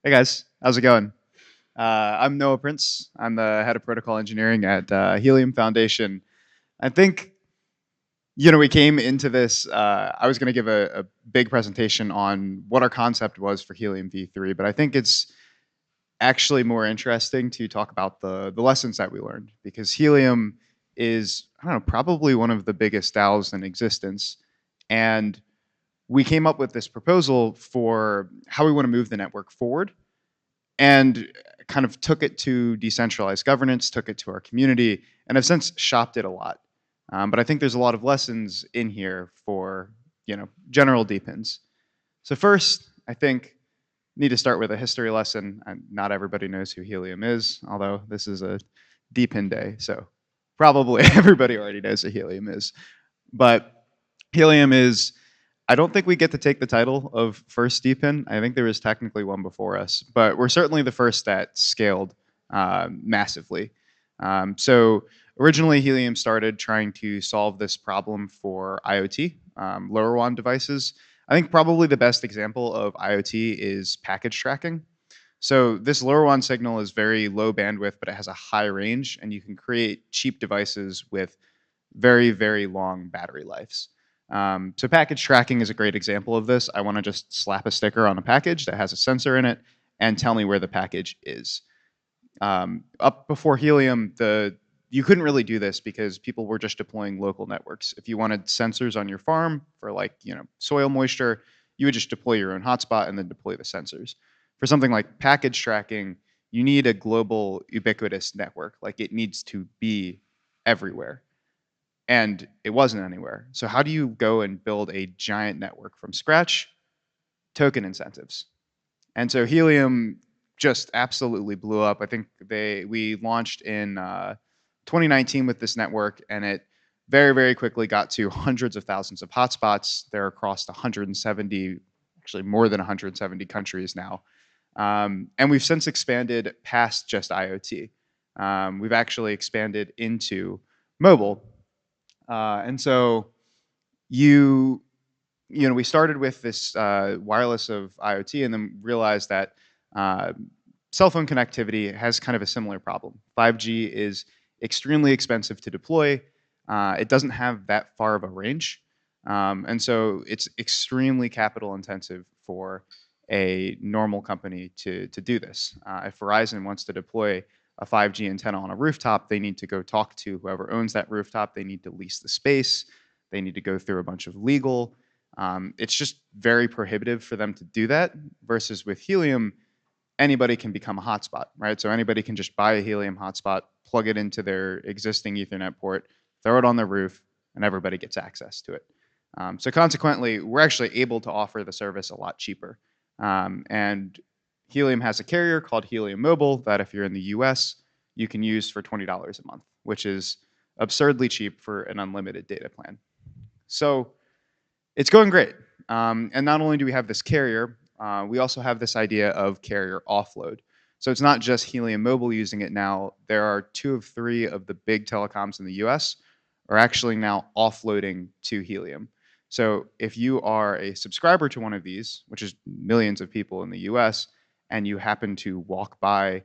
Hey guys, how's it going? I'm Noah Prince. I'm the head of protocol engineering at Helium Foundation. I think we came into this. I was going to give a big presentation on what our concept was for Helium V3, but I think it's actually more interesting to talk about the lessons that we learned because Helium is, I don't know, probably one of the biggest DAOs in existence, and we came up with this proposal for how we want to move the network forward and kind of took it to decentralized governance, took it to our community, and have since shopped it a lot. But I think there's a lot of lessons in here for general DePINs. So first, I think need to start with a history lesson. And not everybody knows who helium is, although this is a DePIN day, so probably everybody already knows who helium is. But helium is, I don't think we get to take the title of first DePIN. I think there was technically one before us, but we're certainly the first that scaled massively. So originally, Helium started trying to solve this problem for IoT, LoRaWAN devices. I think probably the best example of IoT is package tracking. So this LoRaWAN signal is very low bandwidth, but it has a high range, and you can create cheap devices with very, very long battery lives. So package tracking is a great example of this. I want to just slap a sticker on a package that has a sensor in it and tell me where the package is. Up before Helium, you couldn't really do this because people were just deploying local networks. If you wanted sensors on your farm for soil moisture, you would just deploy your own hotspot and then deploy the sensors. For something like package tracking, you need a global ubiquitous network. Like it needs to be everywhere, and it wasn't anywhere. So how do you go and build a giant network from scratch? Token incentives. And so Helium just absolutely blew up. I think we launched in 2019 with this network, and it very, very quickly got to hundreds of thousands of hotspots. They're across 170, actually more than 170 countries now. And we've since expanded past just IoT. We've actually expanded into mobile. And so you we started with this wireless of IoT, and then realized that uh, cell phone connectivity has kind of a similar problem. 5G is extremely expensive to deploy. It doesn't have that far of a range, and so it's extremely capital intensive for a normal company to do this. If Verizon wants to deploy a 5G antenna on a rooftop, they need to go talk to whoever owns that rooftop. They need to lease the space. They need to go through a bunch of legal. It's just very prohibitive for them to do that. Versus with Helium, anybody can become a hotspot, right? So anybody can just buy a Helium hotspot, plug it into their existing Ethernet port, throw it on their roof, and everybody gets access to it. So consequently, we're actually able to offer the service a lot cheaper. And Helium has a carrier called Helium Mobile that if you're in the US, you can use for $20 a month, which is absurdly cheap for an unlimited data plan. So it's going great. And not only do we have this carrier, we also have this idea of carrier offload. So it's not just Helium Mobile using it now. There are 2 of 3 of the big telecoms in the US are actually now offloading to Helium. So if you are a subscriber to one of these, which is millions of people in the US, and you happen to walk by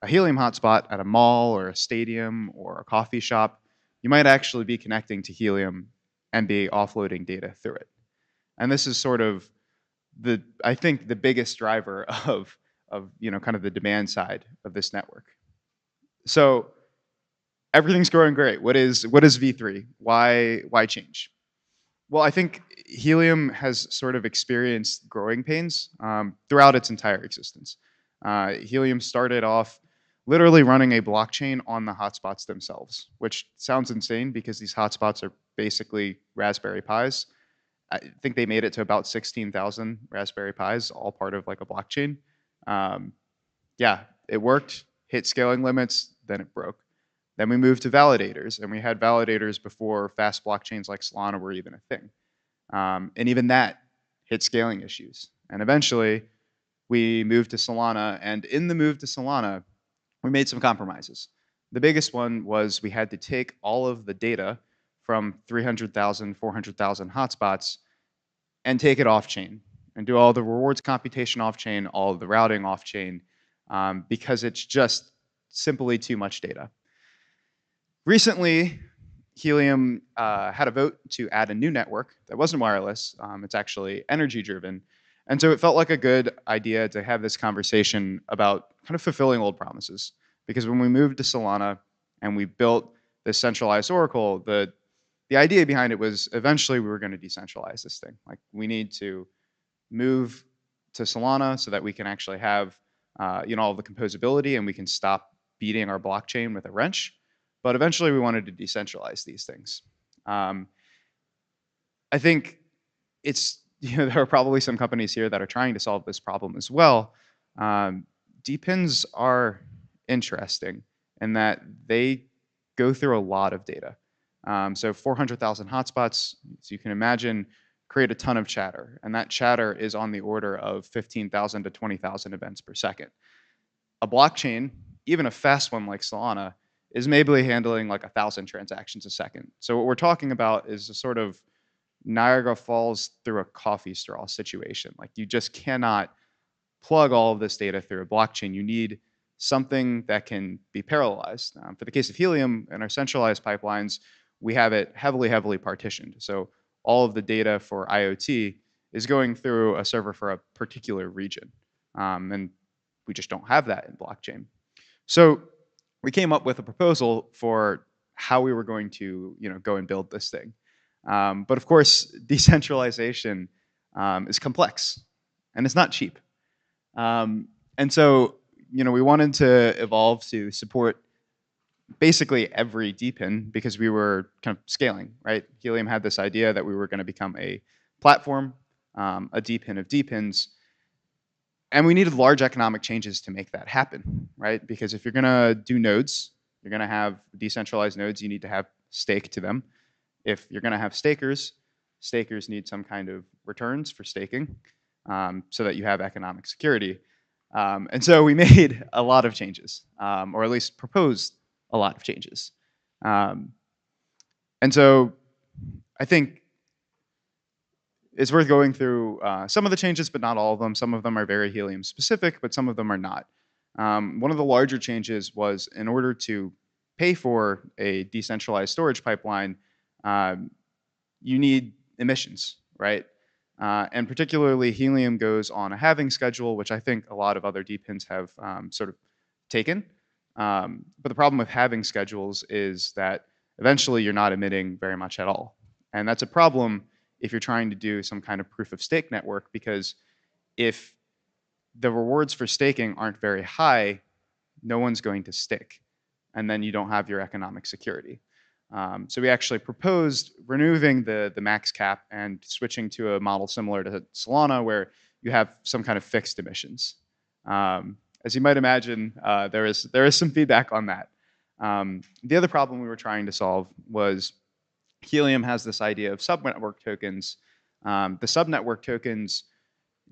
a Helium hotspot at a mall or a stadium or a coffee shop, you might actually be connecting to Helium and be offloading data through it. And this is sort of I think the biggest driver of kind of the demand side of this network. So everything's growing great. What is V3? Why change? Well, I think Helium has sort of experienced growing pains throughout its entire existence. Helium started off literally running a blockchain on the hotspots themselves, which sounds insane because these hotspots are basically Raspberry Pis. I think they made it to about 16,000 Raspberry Pis, all part of like a blockchain. Um, yeah, it worked, hit scaling limits, then it broke. Then we moved to validators, and we had validators before fast blockchains like Solana were even a thing. And even that hit scaling issues. And eventually, we moved to Solana, and in the move to Solana, we made some compromises. The biggest one was we had to take all of the data from 300,000, 400,000 hotspots and take it off chain. and do all the rewards computation off chain, all of the routing off chain, because it's just simply too much data. Recently, Helium had a vote to add a new network that wasn't wireless. It's actually energy driven. And so it felt like a good idea to have this conversation about kind of fulfilling old promises. Because when we moved to Solana and we built this centralized Oracle, the idea behind it was eventually we were going to decentralize this thing. Like we need to move to Solana so that we can actually have all the composability and we can stop beating our blockchain with a wrench. But eventually we wanted to decentralize these things. I think it's there are probably some companies here that are trying to solve this problem as well. DePINs are interesting in that they go through a lot of data. So 400,000 hotspots, so you can imagine, create a ton of chatter. And that chatter is on the order of 15,000 to 20,000 events per second. A blockchain, even a fast one like Solana, is maybe handling like 1,000 transactions a second. So what we're talking about is a sort of Niagara Falls through a coffee straw situation. Like you just cannot plug all of this data through a blockchain. You need something that can be parallelized. For the case of Helium and our centralized pipelines, we have it heavily partitioned. So all of the data for IoT is going through a server for a particular region. And we just don't have that in blockchain. So we came up with a proposal for how we were going to go and build this thing. But of course, decentralization is complex and it's not cheap. And so, we wanted to evolve to support basically every DePIN because we were kind of scaling, right? Helium had this idea that we were going to become a platform, a DePIN of DePINs, and we needed large economic changes to make that happen, right? Because if you're going to do nodes, you're going to have decentralized nodes, you need to have stake to them. If you're going to have stakers, stakers need some kind of returns for staking so that you have economic security. And so we made a lot of changes, or at least proposed a lot of changes. And so I think it's worth going through some of the changes, but not all of them. Some of them are very Helium specific, but some of them are not. One of the larger changes was in order to pay for a decentralized storage pipeline, you need emissions, right? And particularly Helium goes on a halving schedule, which I think a lot of other DePINs have sort of taken. But the problem with halving schedules is that eventually you're not emitting very much at all. And that's a problem if you're trying to do some kind of proof of stake network, because if the rewards for staking aren't very high, no one's going to stake. And then you don't have your economic security. So we actually proposed removing the max cap and switching to a model similar to Solana where you have some kind of fixed emissions. As you might imagine, there is some feedback on that. The other problem we were trying to solve was Helium has this idea of subnetwork tokens. The subnetwork tokens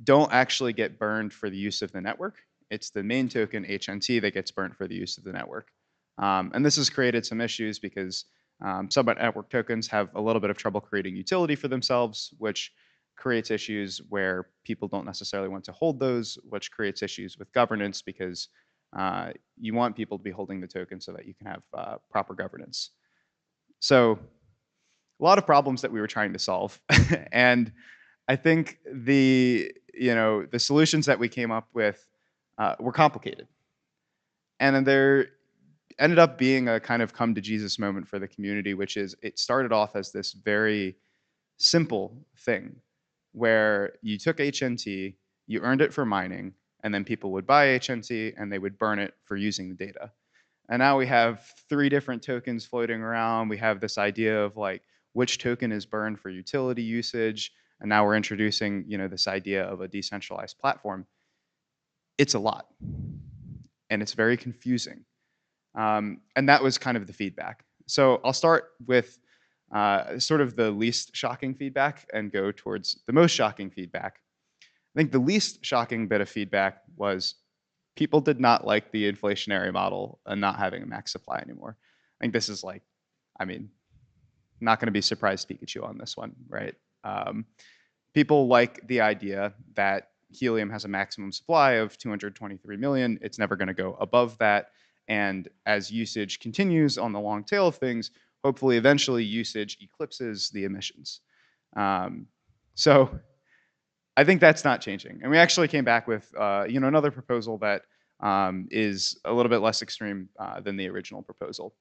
don't actually get burned for the use of the network. It's the main token, HNT, that gets burnt for the use of the network. And this has created some issues because subnetwork tokens have a little bit of trouble creating utility for themselves, which creates issues where people don't necessarily want to hold those, which creates issues with governance because you want people to be holding the token so that you can have proper governance. So a lot of problems that we were trying to solve. And I think the solutions that we came up with were complicated. And then there ended up being a kind of come to Jesus moment for the community, which is it started off as this very simple thing where you took HNT, you earned it for mining, and then people would buy HNT and they would burn it for using the data. And now we have 3 different tokens floating around. We have this idea of like which token is burned for utility usage. And now we're introducing, this idea of a decentralized platform. It's a lot. And it's very confusing. And that was kind of the feedback. So I'll start with sort of the least shocking feedback and go towards the most shocking feedback. I think the least shocking bit of feedback was people did not like the inflationary model and not having a max supply anymore. I think this is not going to be surprised Pikachu on this one, right? People like the idea that helium has a maximum supply of 223 million. It's never going to go above that. And as usage continues on the long tail of things, hopefully eventually usage eclipses the emissions. Um, so I think that's not changing. And we actually came back with another proposal that is a little bit less extreme than the original proposal.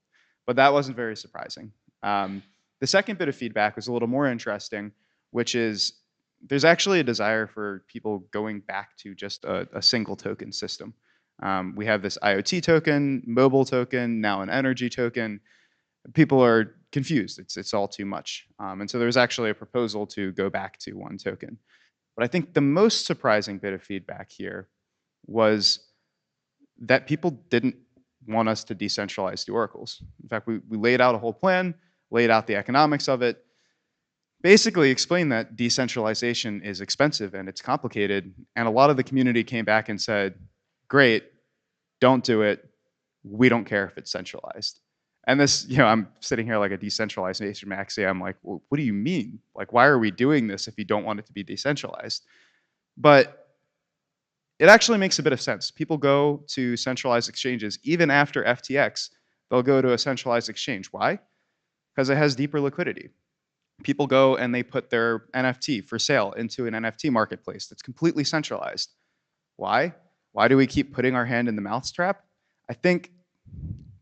But that wasn't very surprising. The second bit of feedback was a little more interesting, which is there's actually a desire for people going back to just a single token system. We have this IoT token, mobile token, now an energy token. People are confused. It's all too much. And so there's actually a proposal to go back to one token. But I think the most surprising bit of feedback here was that people didn't want us to decentralize the oracles. In fact, we laid out a whole plan, laid out the economics of it, basically explained that decentralization is expensive and it's complicated. And a lot of the community came back and said, great, don't do it. We don't care if it's centralized. And this, I'm sitting here like a decentralization maxi. I'm like, well, what do you mean? Like, why are we doing this if you don't want it to be decentralized? But it actually makes a bit of sense. People go to centralized exchanges even after FTX. They'll go to a centralized exchange. Why? Because it has deeper liquidity. People go and they put their NFT for sale into an NFT marketplace that's completely centralized. Why? Why do we keep putting our hand in the mousetrap? I think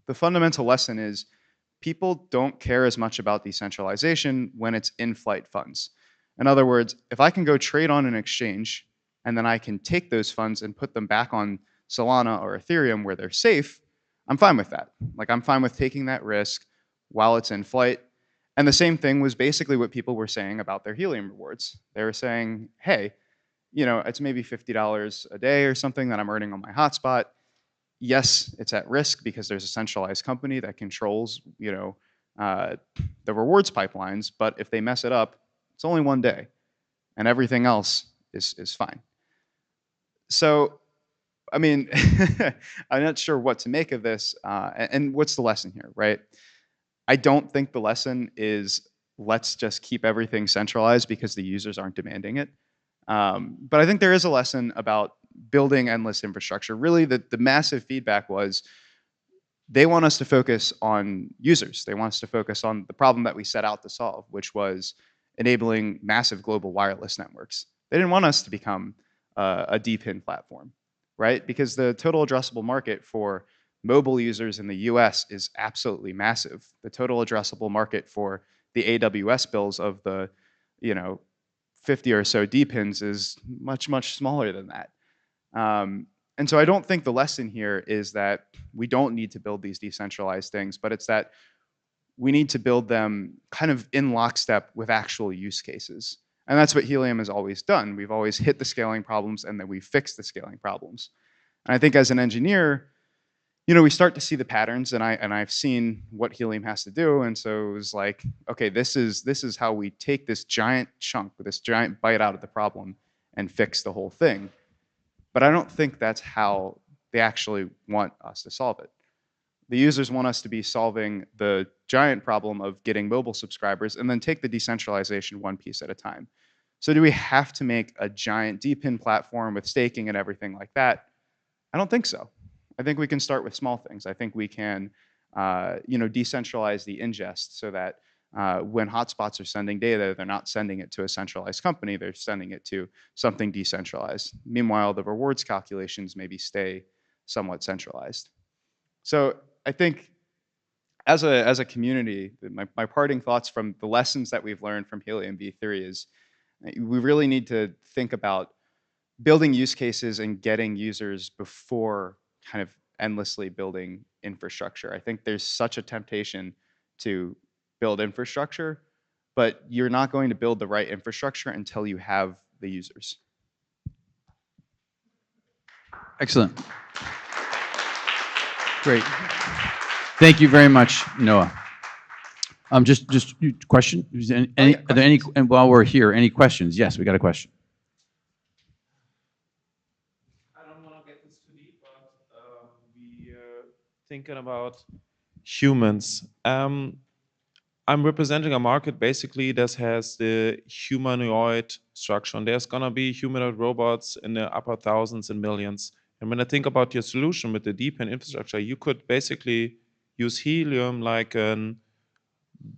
the fundamental lesson is people don't care as much about decentralization when it's in-flight funds. In other words, if I can go trade on an exchange and then I can take those funds and put them back on Solana or Ethereum where they're safe, I'm fine with that. Like, I'm fine with taking that risk while it's in flight. And the same thing was basically what people were saying about their helium rewards. They were saying, hey, it's maybe $50 a day or something that I'm earning on my hotspot. Yes, it's at risk because there's a centralized company that controls, the rewards pipelines. But if they mess it up, it's only one day, and everything else is fine. So, I mean, I'm not sure what to make of this, and what's the lesson here, right? I don't think the lesson is let's just keep everything centralized because the users aren't demanding it. But I think there is a lesson about building endless infrastructure. Really, the massive feedback was they want us to focus on users. They want us to focus on the problem that we set out to solve, which was enabling massive global wireless networks. They didn't want us to become a DePIN platform, right? Because the total addressable market for mobile users in the US is absolutely massive. The total addressable market for the AWS bills of the, 50 or so DePINs is much, much smaller than that. And so I don't think the lesson here is that we don't need to build these decentralized things, but it's that we need to build them kind of in lockstep with actual use cases. And that's what Helium has always done. We've always hit the scaling problems and then we fix the scaling problems. And I think as an engineer, we start to see the patterns, and I've seen what Helium has to do, and so it was like, okay, this is how we take this giant chunk, this giant bite out of the problem, and fix the whole thing. But I don't think that's how they actually want us to solve it. The users want us to be solving the giant problem of getting mobile subscribers and then take the decentralization one piece at a time. So do we have to make a giant DePIN platform with staking and everything like that? I don't think so. I think we can start with small things. I think we can, decentralize the ingest so that when hotspots are sending data, they're not sending it to a centralized company, they're sending it to something decentralized. Meanwhile, the rewards calculations maybe stay somewhat centralized. So I think as a community, my parting thoughts from the lessons that we've learned from Helium V3 is we really need to think about building use cases and getting users before kind of endlessly building infrastructure. I think there's such a temptation to build infrastructure, but you're not going to build the right infrastructure until you have the users. Excellent. Great. Thank you very much, Noah. Just question. Is there any, are there any? And while we're here, any questions? Yes, we got a question. I don't want to get this too deep, but we thinking about humans. I'm representing a market basically that has the humanoid structure, and there's gonna be humanoid robots in the upper thousands and millions. And when I think about your solution with the DePIN infrastructure, you could basically use Helium like an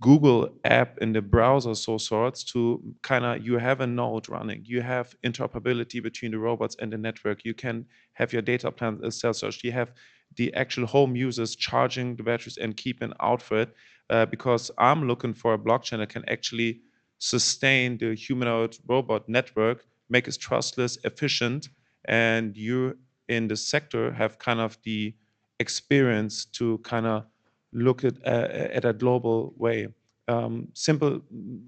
Google app in the browser, so sorts, to kind of, you have a node running, you have interoperability between the robots and the network, you can have your data plan self-search, you have the actual home users charging the batteries and keeping out for it, because I'm looking for a blockchain that can actually sustain the humanoid robot network, make it trustless, efficient, and you in the sector have kind of the experience to kind of look at a global way. Simple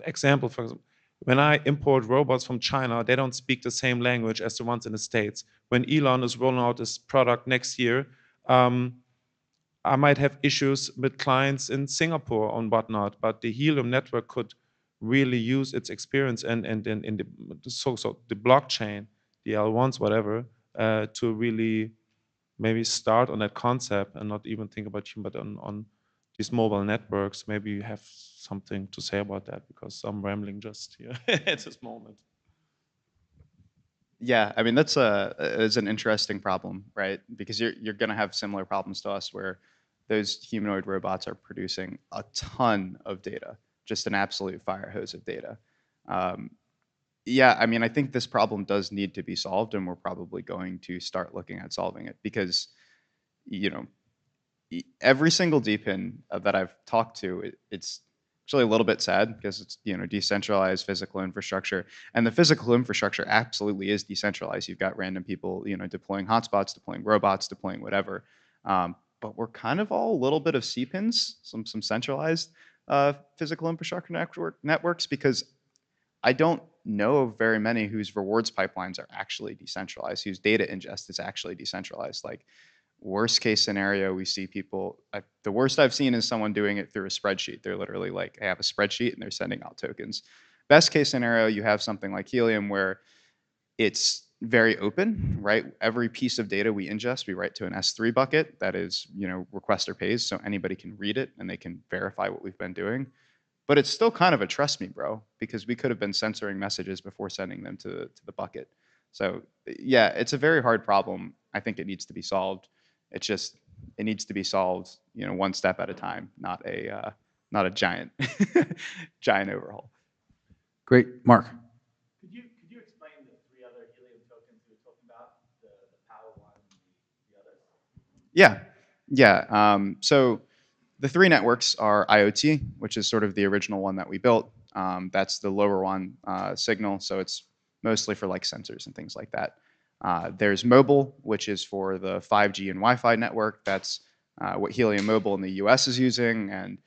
example, for example, when I import robots from China, they don't speak the same language as the ones in the States. When Elon is rolling out this product next year, I might have issues with clients in Singapore and whatnot, but the Helium network could really use its experience and in the blockchain, the L1s, whatever, to really maybe start on that concept and not even think about human, but on these mobile networks. Maybe you have something to say about that, because I'm rambling just here at this moment. Yeah, I mean that's is an interesting problem, right? Because you're going to have similar problems to us where those humanoid robots are producing a ton of data, just an absolute fire hose of data. Um, yeah, I mean I think this problem does need to be solved, and we're probably going to start looking at solving it because you know every single DPIN that I've talked to, it's actually a little bit sad because it's decentralized physical infrastructure, and the physical infrastructure absolutely is decentralized. You've got random people deploying hotspots, deploying robots, deploying whatever, but we're kind of all a little bit of CPINs, some centralized physical infrastructure networks because I don't know of very many whose rewards pipelines are actually decentralized, whose data ingest is actually decentralized. Like worst case scenario, we see people. The worst I've seen is someone doing it through a spreadsheet. They're literally like, I have a spreadsheet and they're sending out tokens. Best case scenario, you have something like Helium where it's very open, right? Every piece of data we ingest, we write to an S3 bucket that is, requester pays, so anybody can read it and they can verify what we've been doing. But it's still kind of a trust me, bro, because we could have been censoring messages before sending them to the bucket. So yeah, it's a very hard problem. I think it needs to be solved. It's just it needs to be solved, one step at a time, not a giant giant overhaul. Great. Mark. Could you explain the three other Helium tokens you were talking about, the power one and the others? Yeah, yeah. So the three networks are IoT, which is sort of the original one that we built. That's the lower one, Signal. So it's mostly for like sensors and things like that. There's mobile, which is for the 5G and Wi-Fi network. That's what Helium Mobile in the US is using. And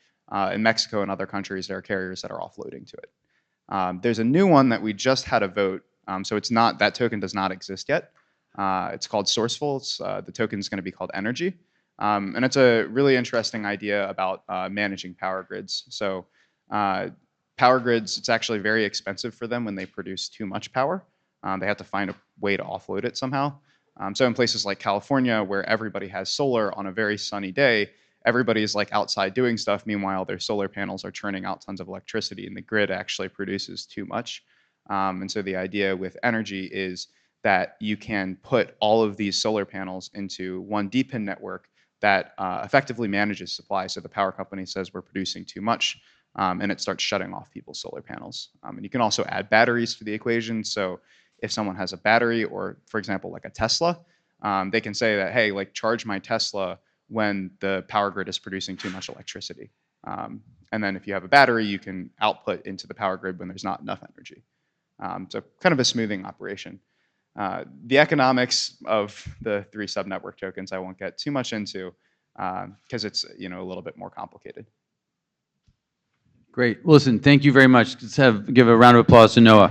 in Mexico and other countries, there are carriers that are offloading to it. There's a new one that we just had a vote. So it's not, that token does not exist yet. It's called Sourceful. The token is going to be called Energy. And it's a really interesting idea about managing power grids. So power grids, it's actually very expensive for them when they produce too much power. They have to find a way to offload it somehow. So in places like California, where everybody has solar on a very sunny day, everybody's like outside doing stuff. Meanwhile, their solar panels are churning out tons of electricity, and the grid actually produces too much. And so the idea with energy is that you can put all of these solar panels into one DePIN network that effectively manages supply. So the power company says we're producing too much, and it starts shutting off people's solar panels. And you can also add batteries to the equation. So if someone has a battery, or for example, like a Tesla, they can say that, hey, like charge my Tesla when the power grid is producing too much electricity. And then if you have a battery, you can output into the power grid when there's not enough energy. So kind of a smoothing operation. The economics of the three subnetwork tokens I won't get too much into because it's a little bit more complicated. Great. Listen, thank you very much. Let's give a round of applause to Noah.